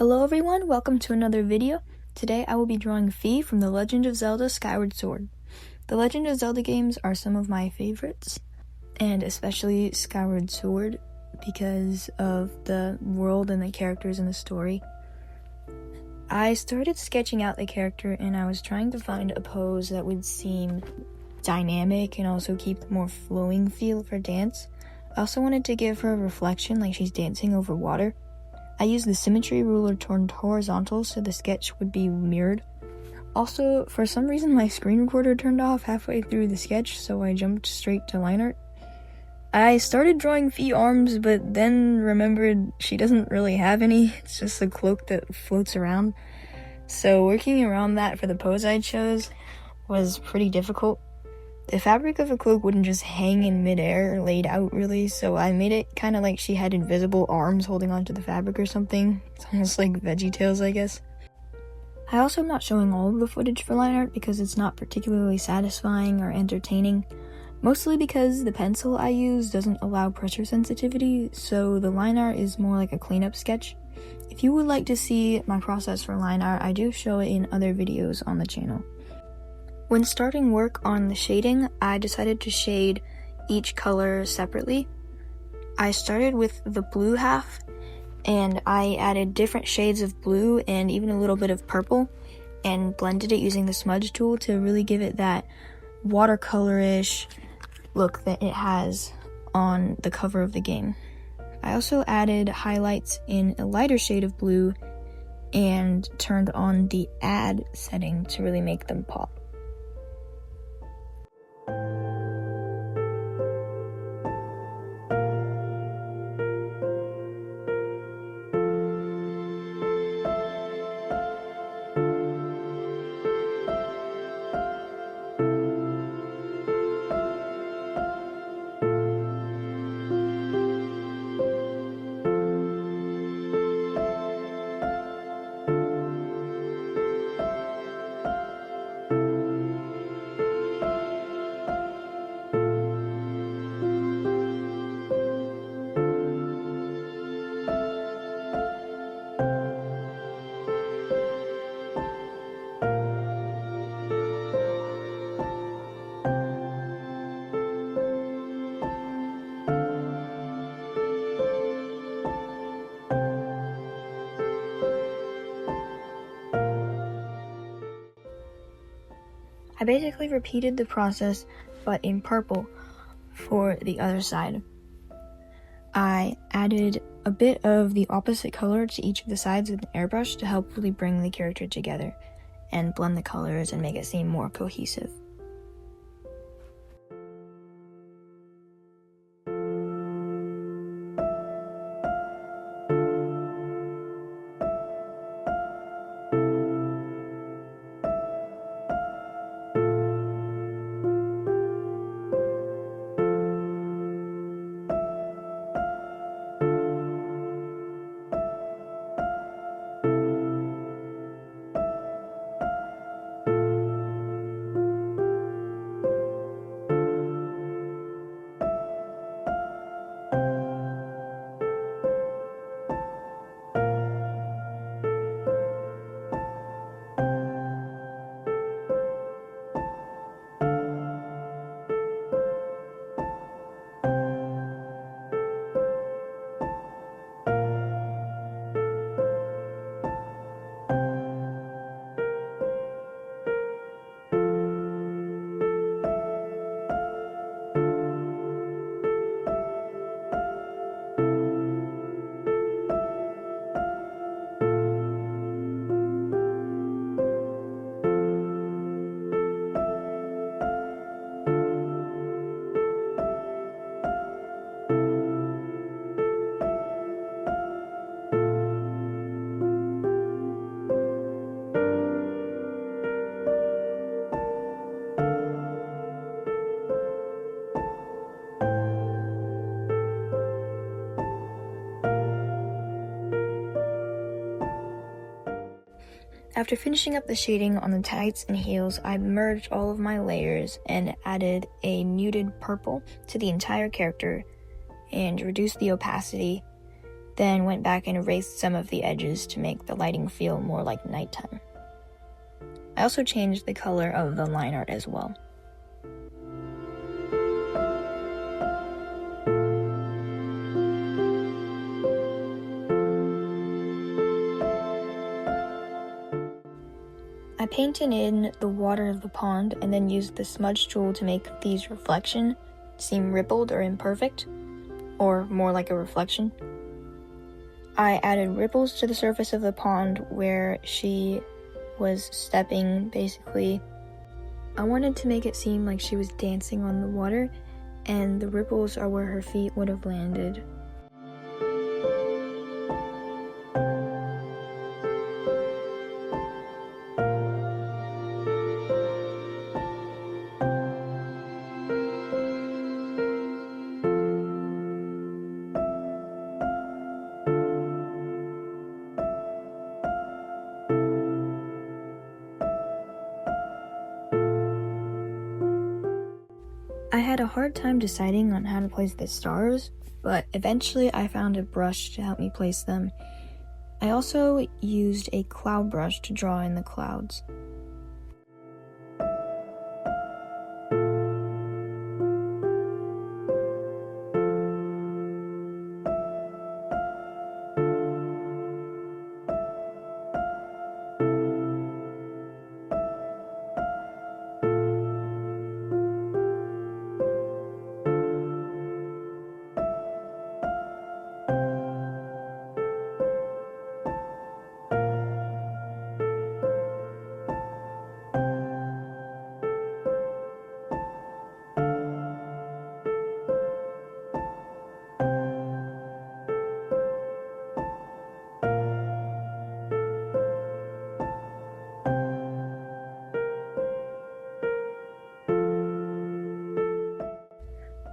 Hello everyone, welcome to another video. Today I will be drawing Fi from The Legend of Zelda Skyward Sword. The Legend of Zelda games are some of my favorites, and especially Skyward Sword because of the world and the characters in the story. I started sketching out the character and I was trying to find a pose that would seem dynamic and also keep the more flowing feel of her dance. I also wanted to give her a reflection like she's dancing over water. I used the symmetry ruler turned horizontal so the sketch would be mirrored. Also, for some reason my screen recorder turned off halfway through the sketch, so I jumped straight to line art. I started drawing Fi arms, but then remembered she doesn't really have any. It's just a cloak that floats around. So working around that for the pose I chose was pretty difficult. The fabric of a cloak wouldn't just hang in midair, laid out really, so I made it kind of like she had invisible arms holding onto the fabric or something. It's almost like VeggieTales, I guess. I also am not showing all of the footage for line art because it's not particularly satisfying or entertaining, mostly because the pencil I use doesn't allow pressure sensitivity, so the line art is more like a cleanup sketch. If you would like to see my process for line art, I do show it in other videos on the channel. When starting work on the shading, I decided to shade each color separately. I started with the blue half, and I added different shades of blue and even a little bit of purple, and blended it using the smudge tool to really give it that watercolor-ish look that it has on the cover of the game. I also added highlights in a lighter shade of blue and turned on the add setting to really make them pop. I basically repeated the process, but in purple for the other side. I added a bit of the opposite color to each of the sides with an airbrush to help really bring the character together and blend the colors and make it seem more cohesive. After finishing up the shading on the tights and heels, I merged all of my layers and added a muted purple to the entire character and reduced the opacity. then went back and erased some of the edges to make the lighting feel more like nighttime. I also changed the color of the line art as well. I painted in the water of the pond and then used the smudge tool to make Thee's reflection seem rippled or imperfect, or more like a reflection. I added ripples to the surface of the pond where she was stepping, basically. I wanted to make it seem like she was dancing on the water, and the ripples are where her feet would have landed. I had a hard time deciding on how to place the stars, but eventually I found a brush to help me place them. I also used a cloud brush to draw in the clouds.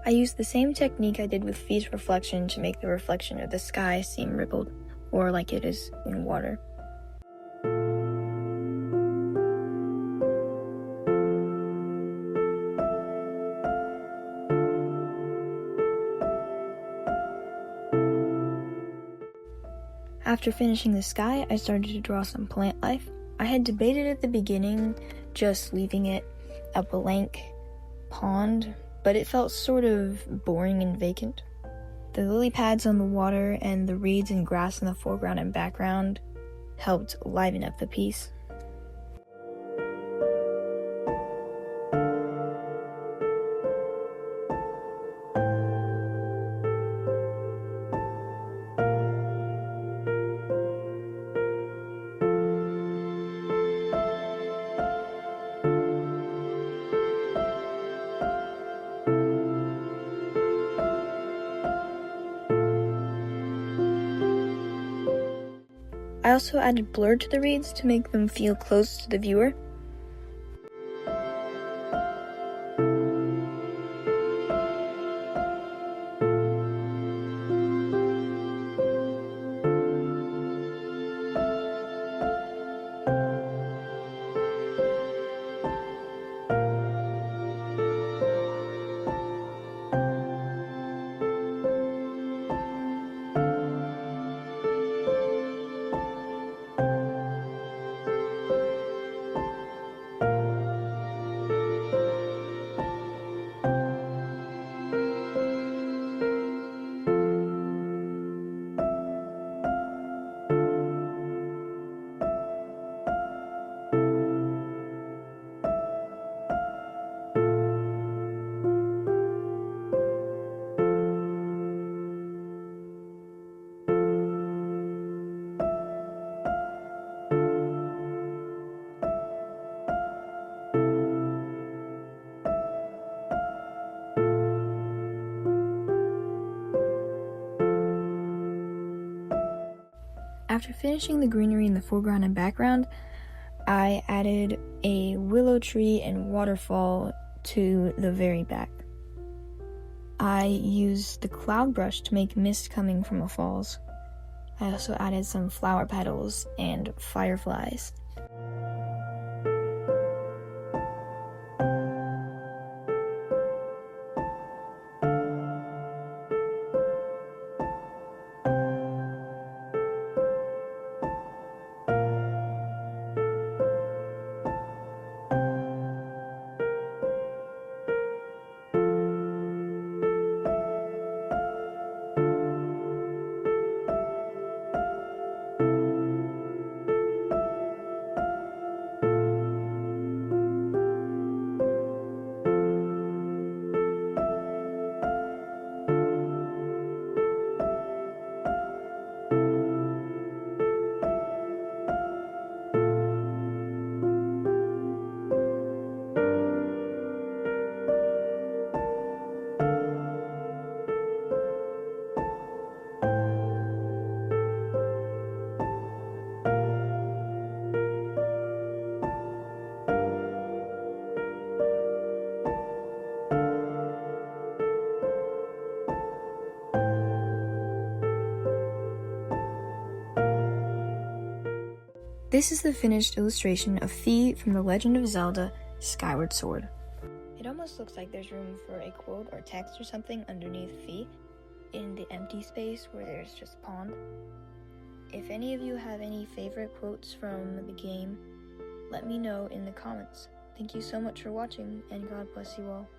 I used the same technique I did with Thee's reflection to make the reflection of the sky seem rippled, or like it is in water. After finishing the sky, I started to draw some plant life. I had debated at the beginning just leaving it a blank pond, but it felt sort of boring and vacant. The lily pads on the water and the reeds and grass in the foreground and background helped liven up the piece. I also added blur to the reeds to make them feel close to the viewer. After finishing the greenery in the foreground and background, I added a willow tree and waterfall to the very back. I used the cloud brush to make mist coming from the falls. I also added some flower petals and fireflies. This is the finished illustration of Fi from The Legend of Zelda Skyward Sword. It almost looks like there's room for a quote or text or something underneath Fi in the empty space where there's just pond. If any of you have any favorite quotes from the game, let me know in the comments. Thank you so much for watching, and God bless you all.